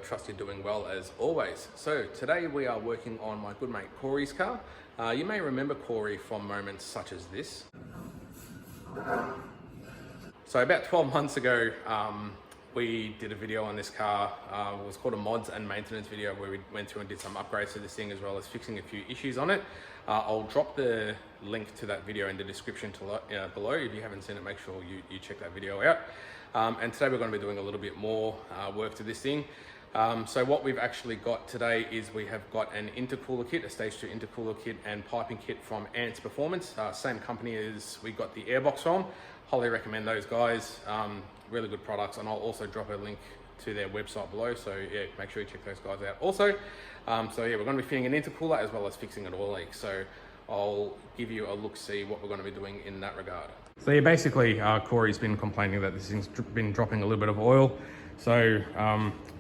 trust you're doing well as always. So today we are working on my good mate Corey's car. You may remember Corey from moments such as this. So about 12 months ago, we did a video on this car. It was called a mods and maintenance video where we went through and did some upgrades to this thing as well as fixing a few issues on it. I'll drop the link to that video in the description below. If you haven't seen it, make sure you check that video out. And today we're going to be doing a little bit more work to this thing. So what we've actually got today is we have got an intercooler kit, a stage 2 intercooler kit and piping kit from Antz Performance, same company as we got the airbox from. Highly recommend those guys, really good products, and I'll also drop a link to their website below, so yeah, make sure you check those guys out also. So yeah, we're going to be fitting an intercooler as well as fixing an oil leak, so I'll give you a look-see what we're going to be doing in that regard. So yeah, basically Corey's been complaining that this thing's been dropping a little bit of oil. So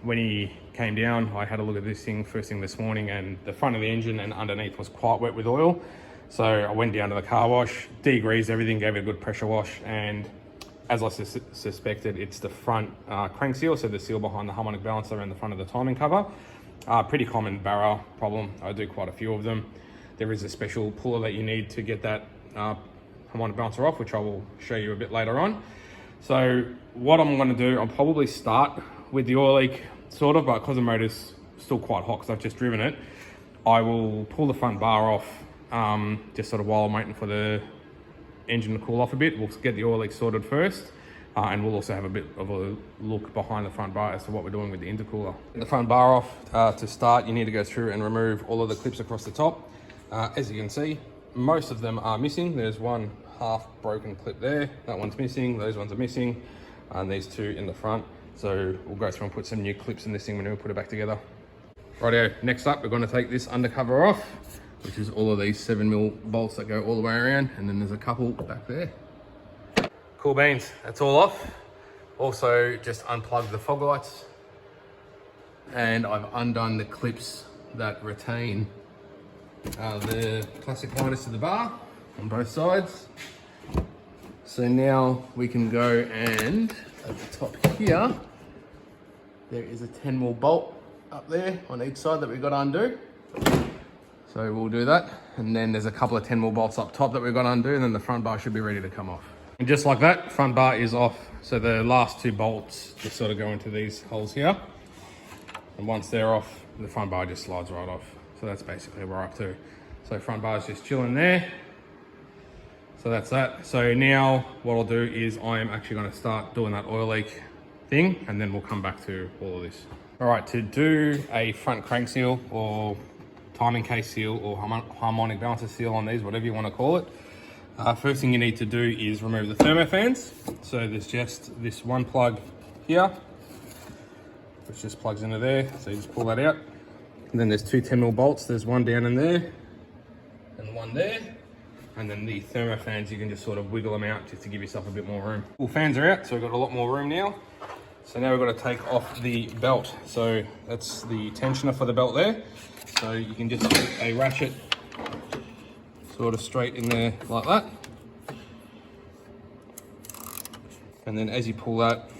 when he came down, I had a look at this thing first thing this morning, and the front of the engine and underneath was quite wet with oil. So I went down to the car wash, degreased everything, gave it a good pressure wash, and as I suspected, it's the front crank seal, so the seal behind the harmonic balancer and the front of the timing cover. Pretty common barra problem. I do quite a few of them. There is a special puller that you need to get that harmonic balancer off, which I will show you a bit later on. So what I'm going to do, I'll probably start with the oil leak, sort of, but because the motor's still quite hot because I've just driven it, I will pull the front bar off, just sort of while I'm waiting for the engine to cool off a bit. We'll get the oil leak sorted first, and we'll also have a bit of a look behind the front bar as to what we're doing with the intercooler. Get the front bar off. To start, you need to go through and remove all of the clips across the top. As you can see, most of them are missing. There's one half broken clip there, that one's missing, those ones are missing, and these two in the front. So we'll go through and put some new clips in this thing when we put it back together. Rightio, next up we're going to take this undercover off, which is all of these 7mm bolts that go all the way around, and then there's a couple back there. Cool beans, that's all off. Also just unplugged the fog lights, and I've undone the clips that retain the plastic liners to the bar on both sides. So now we can go, and at the top here there is a 10mm bolt up there on each side that we've got to undo. So we'll do that, and then there's a couple of 10mm bolts up top that we've got to undo, and then the front bar should be ready to come off. And just like that, front bar is off. So the last two bolts just sort of go into these holes here, and once they're off, the front bar just slides right off. So that's basically where we're up to. So front bar is just chilling there. So that's that. So now what I'll do is I'm actually going to start doing that oil leak thing, and then we'll come back to all of this. All right, to do a front crank seal or timing case seal or harmonic balancer seal on these, whatever you want to call it, first thing you need to do is remove the thermofans. So there's just this one plug here, which just plugs into there. So you just pull that out. And then there's two 10mm bolts. There's one down in there and one there. And then the thermofans, you can just sort of wiggle them out just to give yourself a bit more room. All fans are out, so we've got a lot more room now. So now we've got to take off the belt. So that's the tensioner for the belt there. So you can just put a ratchet sort of straight in there like that. And then as you pull that,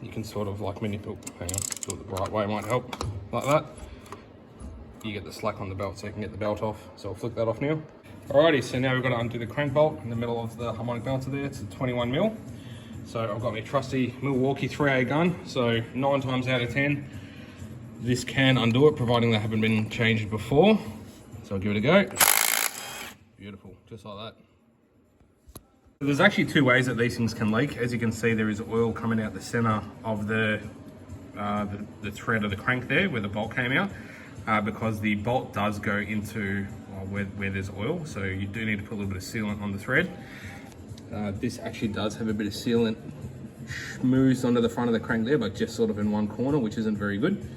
you can sort of like manipulate, hang on, do it the right way might help, like that. You get the slack on the belt so you can get the belt off. So I'll flick that off now. Alrighty, so now we've got to undo the crank bolt in the middle of the harmonic balancer there. It's a 21mm. So I've got my trusty Milwaukee 3A gun. So 9 times out of 10, this can undo it, providing they haven't been changed before. So I'll give it a go. Beautiful, just like that. There's actually two ways that these things can leak. As you can see, there is oil coming out the center of the thread of the crank there where the bolt came out, because the bolt does go into where there's oil. So you do need to put a little bit of sealant on the thread. This actually does have a bit of sealant schmoozed onto the front of the crank there, but just sort of in one corner, which isn't very good.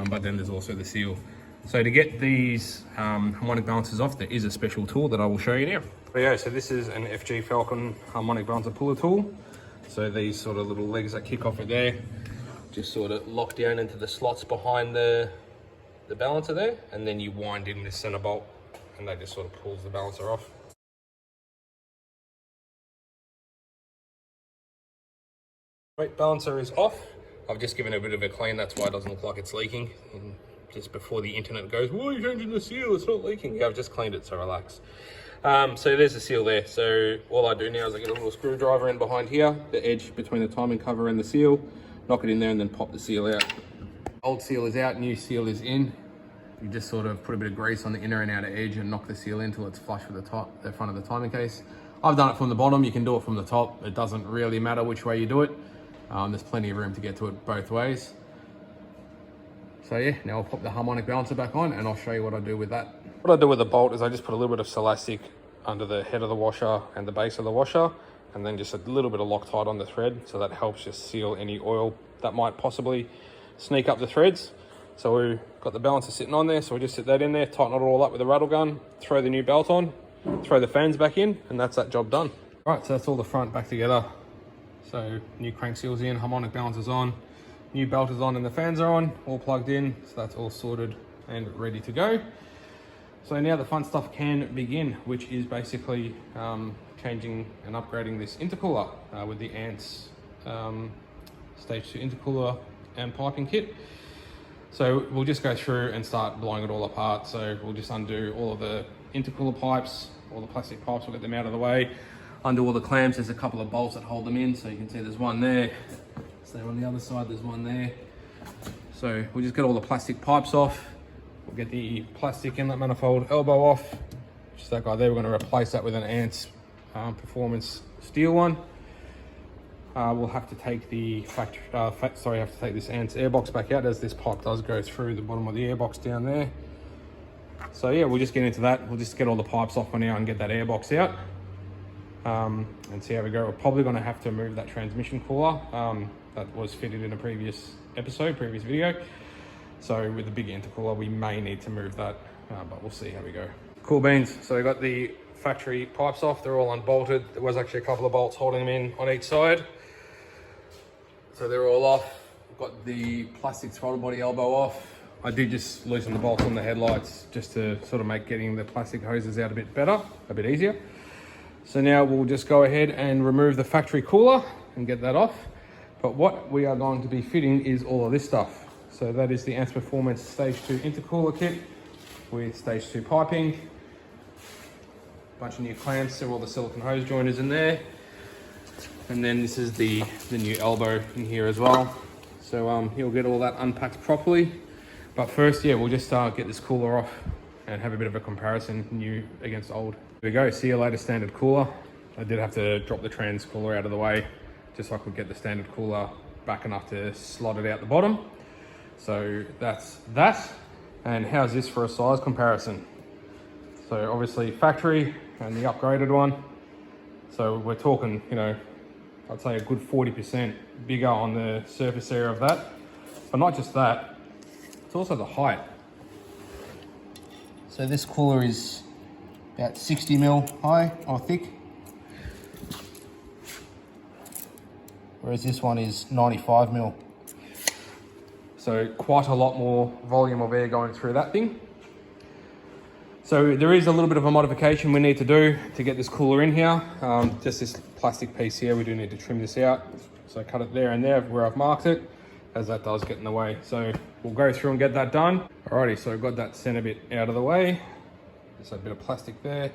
But then there's also the seal. So to get these harmonic balancers off, there is a special tool that I will show you now. But yeah, so this is an FG Falcon harmonic balancer puller tool. So these sort of little legs that kick off it there, just sort of lock down into the slots behind the balancer there, and then you wind in this center bolt, and that just sort of pulls the balancer off. Right, balancer is off. I've just given it a bit of a clean, that's why it doesn't look like it's leaking. And just before the internet goes, why are you changing the seal? It's not leaking. Yeah, I've just cleaned it, so relax. So there's the seal there. So all I do now is I get a little screwdriver in behind here, the edge between the timing cover and the seal, knock it in there and then pop the seal out. Old seal is out, new seal is in. You just sort of put a bit of grease on the inner and outer edge and knock the seal in until it's flush with the front of the timing case. I've done it from the bottom, you can do it from the top. It doesn't really matter which way you do it. There's plenty of room to get to it both ways. So yeah, now I'll pop the harmonic balancer back on and I'll show you what I do with that. What I do with the bolt is I just put a little bit of Celastic under the head of the washer and the base of the washer, and then just a little bit of Loctite on the thread, so that helps just seal any oil that might possibly sneak up the threads. So we've got the balancer sitting on there, so we just sit that in there, tighten it all up with a rattle gun, throw the new belt on, throw the fans back in, and that's that job done. All right, so that's all the front back together. So new crank seals in, harmonic balancer's on, new belt is on and the fans are on, all plugged in, so that's all sorted and ready to go. So now the fun stuff can begin, which is basically changing and upgrading this intercooler with the Antz Stage 2 intercooler and piping kit. So we'll just go through and start blowing it all apart. So we'll just undo all of the intercooler pipes, all the plastic pipes, we'll get them out of the way. Undo all the clamps, there's a couple of bolts that hold them in. So you can see there's one there. Same on the other side, there's one there. So we'll just get all the plastic pipes off. We'll get the plastic inlet manifold elbow off. Just that guy there, we're gonna replace that with an Antz Performance steel one. We'll have to take the have to take this Antz airbox back out, as this pipe does go through the bottom of the airbox down there. So yeah, we'll just get into that. We'll just get all the pipes off for now and get that airbox out and see how we go. We're probably going to have to move that transmission cooler that was fitted in a previous video. So with the big intercooler, we may need to move that, but we'll see how we go. Cool beans. So we got the factory pipes off. They're all unbolted. There was actually a couple of bolts holding them in on each side. So they're all off. We've got the plastic throttle body elbow off. I did just loosen the bolts on the headlights just to sort of make getting the plastic hoses out a bit better, a bit easier. So now we'll just go ahead and remove the factory cooler and get that off. But what we are going to be fitting is all of this stuff. So that is the Antz Performance Stage 2 intercooler kit with Stage 2 piping, a bunch of new clamps, so all the silicone hose joiners in there. And then this is the new elbow in here as well. So you'll get all that unpacked properly. But first, yeah, we'll just get this cooler off and have a bit of a comparison, new against old. Here we go, see you later standard cooler. I did have to drop the trans cooler out of the way just so I could get the standard cooler back enough to slot it out the bottom. So that's that. And how's this for a size comparison? So obviously factory and the upgraded one. So we're talking, you know, I'd say a good 40% bigger on the surface area of that. But not just that, it's also the height. So this cooler is about 60 mil high or thick, whereas this one is 95 mil. So quite a lot more volume of air going through that thing. So there is a little bit of a modification we need to do to get this cooler in here. Just this plastic piece here, we do need to trim this out. So cut it there and there where I've marked it, as that does get in the way. So we'll go through and get that done. Alrighty, so I've got that center bit out of the way. Just a bit of plastic there.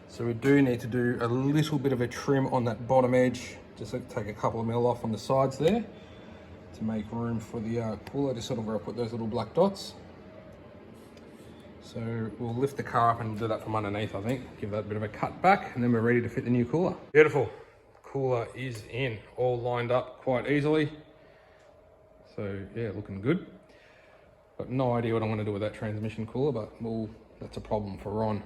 So we do need to do a little bit of a trim on that bottom edge. Just take a couple of mil off on the sides there to make room for the cooler, just sort of where I put those little black dots. So we'll lift the car up and do that from underneath, I think. Give that a bit of a cut back, and then we're ready to fit the new cooler. Beautiful. Cooler is in, all lined up quite easily. So yeah, looking good. Got no idea what I'm gonna do with that transmission cooler, but well, that's a problem for Ron.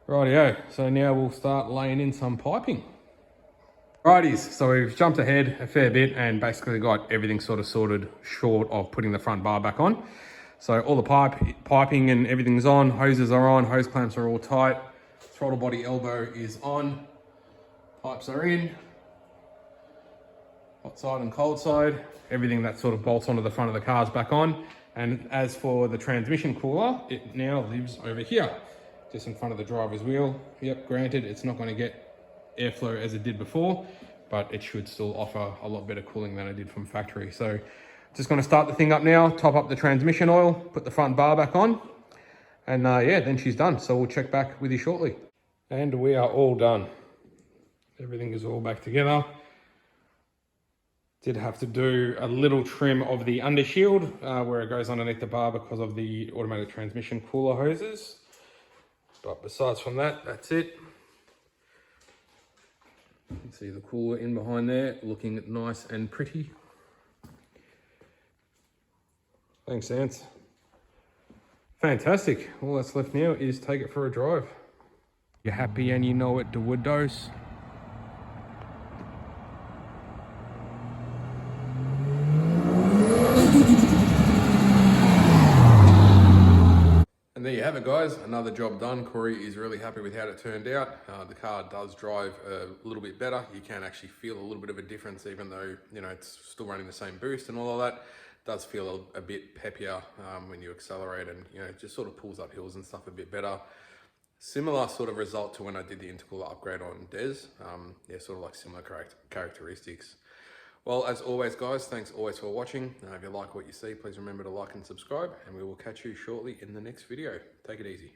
Rightio, so now we'll start laying in some piping. Righties, so we've jumped ahead a fair bit and basically got everything sort of sorted short of putting the front bar back on. So all the piping and everything's on, hoses are on, hose clamps are all tight, throttle body elbow is on, pipes are in, hot side and cold side, everything that sort of bolts onto the front of the car is back on. And as for the transmission cooler, it now lives over here, just in front of the driver's wheel. Yep, granted, it's not going to get airflow as it did before, but it should still offer a lot better cooling than it did from factory. So just going to start the thing up now, top up the transmission oil, put the front bar back on, and yeah, then she's done. So we'll check back with you shortly. And we are all done. Everything is all back together. Did have to do a little trim of the undershield where it goes underneath the bar because of the automatic transmission cooler hoses. But besides from that, that's it. You can see the cooler in behind there, looking nice and pretty. Thanks, Antz. Fantastic. All that's left now is take it for a drive. You're happy and you know it, the wood dose. And there you have it, guys. Another job done. Corey is really happy with how it turned out. The car does drive a little bit better. You can actually feel a little bit of a difference, even though, you know, it's still running the same boost and all of that. It does feel a bit peppier when you accelerate, and, you know, it just sort of pulls up hills and stuff a bit better. Similar sort of result to when I did the intercooler upgrade on Des. Yeah, sort of like similar characteristics. Well, as always, guys, thanks always for watching. If you like what you see, please remember to like and subscribe, and we will catch you shortly in the next video. Take it easy.